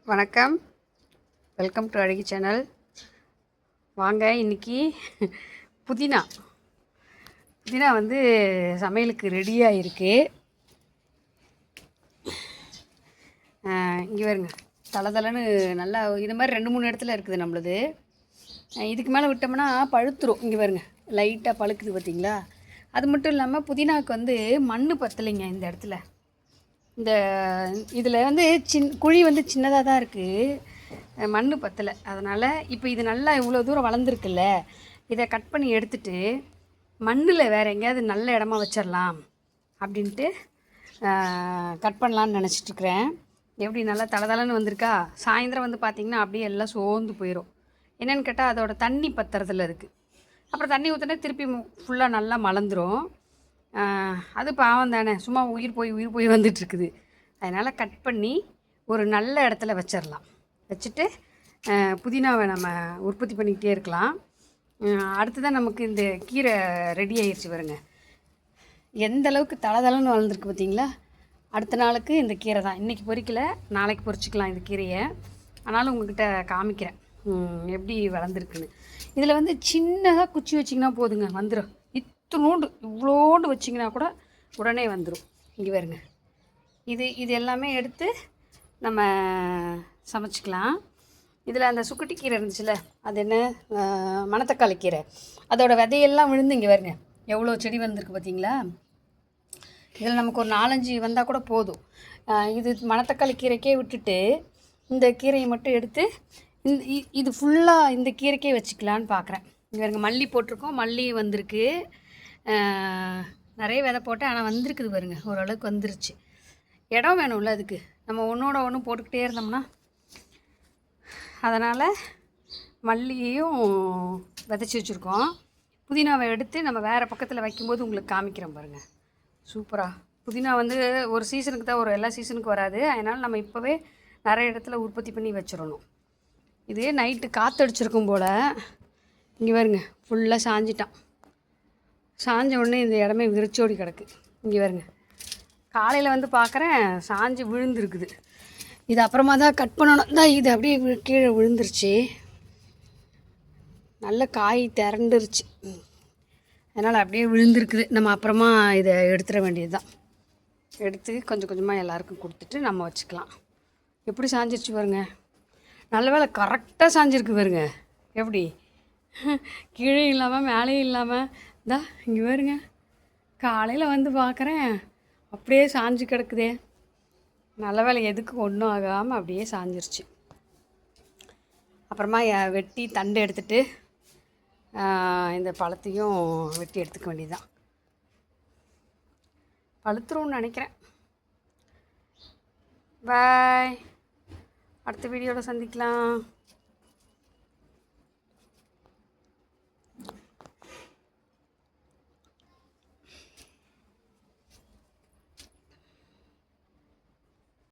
வணக்கம், welcome to அழகி channel. வாங்க, இன்றைக்கி புதினா வந்து சமையலுக்கு ரெடியாக இருக்குது. இங்கே வருங்க, தலை நல்லா இது மாதிரி 2-3 இடத்துல இருக்குது நம்மளுது. இதுக்கு மேலே விட்டோம்னா பழுத்துரும். இங்கே வருங்க, லைட்டாக பழுக்குது பார்த்திங்களா. அது மட்டும் இல்லாமல் புதினாவுக்கு வந்து மண் பத்தலைங்க இந்த இடத்துல. இந்த இதில் வந்து குழி வந்து சின்னதாக தான் இருக்குது, மண் பத்தலை. அதனால் இப்போ இது நல்லா இவ்வளோ தூரம் வளர்ந்துருக்குல்ல, இதை கட் பண்ணி எடுத்துகிட்டு மண்ணில் வேறு எங்கேயாவது நல்ல இடமா வச்சிடலாம் அப்படின்ட்டு கட் பண்ணலான்னு நினச்சிட்ருக்குறேன். எப்படி நல்லா தளன்னு வந்திருக்கா. சாயந்தரம் வந்து பார்த்திங்கன்னா அப்படியே எல்லாம் சோர்ந்து போயிடும். என்னென்னு கேட்டால் அதோட தண்ணி பத்துறதுல இருக்குது. அப்புறம் தண்ணி ஊற்றினா திருப்பி ஃபுல்லாக நல்லா மலர்ந்துடும். அது பாவம் தானே, சும்மா உயிர் போய் வந்துட்டுருக்குது. அதனால் கட் பண்ணி ஒரு நல்ல இடத்துல வச்சிடலாம். வச்சுட்டு புதினாவை நம்ம உற்பத்தி பண்ணிக்கிட்டே இருக்கலாம். அடுத்ததான் நமக்கு இந்த கீரை ரெடி ஆகிடுச்சு வருங்க. எந்த அளவுக்கு தளன்னு வளர்ந்துருக்கு பார்த்திங்களா. அடுத்த நாளுக்கு இந்த கீரை தான். இன்றைக்கி பொரிக்கலை, நாளைக்கு பொரிச்சிக்கலாம் இந்த கீரையை. ஆனாலும் உங்கள்கிட்ட காமிக்கிறேன் எப்படி வளர்ந்துருக்குன்னு. இதில் வந்து சின்னதாக குச்சி வச்சிங்கன்னா போதுங்க, வந்துடும். இவ்வளோண்டு வச்சிங்கன்னா கூட உடனே வந்துடும். இங்கே வருங்க, இது எல்லாமே எடுத்து நம்ம சமைச்சிக்கலாம். இதில் அந்த சுக்குட்டி கீரை இருந்துச்சுல்ல, அது என்ன மணத்தக்காளி கீரை, அதோடய விதையெல்லாம் விழுந்து இங்கே வருங்க எவ்வளோ செடி வந்திருக்கு பார்த்திங்களா. இதில் நமக்கு ஒரு 4-5 வந்தால் கூட போதும். இது மணத்தக்காளி கீரைக்கே விட்டுட்டு இந்த கீரையை மட்டும் எடுத்து இது ஃபுல்லாக இந்த கீரைக்கே வச்சுக்கலான்னு பார்க்குறேன். இங்கே வருங்க, மல்லி போட்டிருக்கோம், மல்லி வந்திருக்கு. நிறைய விதை போட்டேன், ஆனால் வந்திருக்குது பாருங்க, ஓரளவுக்கு வந்துருச்சு. இடம் வேணும்ல அதுக்கு, நம்ம ஒன்றோட ஒன்று போட்டுக்கிட்டே இருந்தோம்னா. அதனால் மல்லியையும் விதைச்சி வச்சுருக்கோம். புதினாவை எடுத்து நம்ம வேறு பக்கத்தில் வைக்கும்போது உங்களுக்கு காமிக்கிறேன் பாருங்கள். சூப்பராக புதினா வந்து ஒரு சீசனுக்கு தான் வரும், எல்லா சீசனுக்கு வராது. அதனால் நம்ம இப்போவே நிறைய இடத்துல உற்பத்தி பண்ணி வச்சிடணும். இதே நைட்டு காற்றடிச்சிருக்கும் போல். இங்கே வருங்க, ஃபுல்லாக சாஞ்சிட்டான். சாஞ்ச உடனே இந்த இடமே விரிச்சோடி கிடக்கு. இங்கே வருங்க, காலையில் வந்து பார்க்குறேன் சாஞ்சு விழுந்துருக்குது. இது அப்புறமா தான் கட் பண்ணணும். தான் இது அப்படியே கீழே விழுந்துருச்சு, நல்ல காய் திரண்டுருச்சு. அதனால் அப்படியே விழுந்துருக்குது. நம்ம அப்புறமா இதை எடுத்துட வேண்டியது தான். எடுத்து கொஞ்சம் கொஞ்சமாக எல்லாருக்கும் கொடுத்துட்டு நம்ம வச்சுக்கலாம். எப்படி சாஞ்சிருச்சு பாருங்க. நல்ல வேலை கரெக்டாக சாஞ்சிருக்கு பாருங்க. எப்படி கீழே இல்லாமல் மேலேயும் இல்லாமல் இந்தா இங்கே பாருங்க. காலையில் வந்து பார்க்குறேன் அப்படியே சாஞ்சு கிடக்குதே. நல்ல வேலை எதுக்கு ஒன்றும் ஆகாமல் அப்படியே சாஞ்சிருச்சு. அப்புறமா வெட்டி தண்டு எடுத்துகிட்டு இந்த பழத்தையும் வெட்டி எடுத்துக்க வேண்டியதுதான். பழுத்துரும்னு நினைக்கிறேன். பாய், அடுத்த வீடியோவில் சந்திக்கலாம்.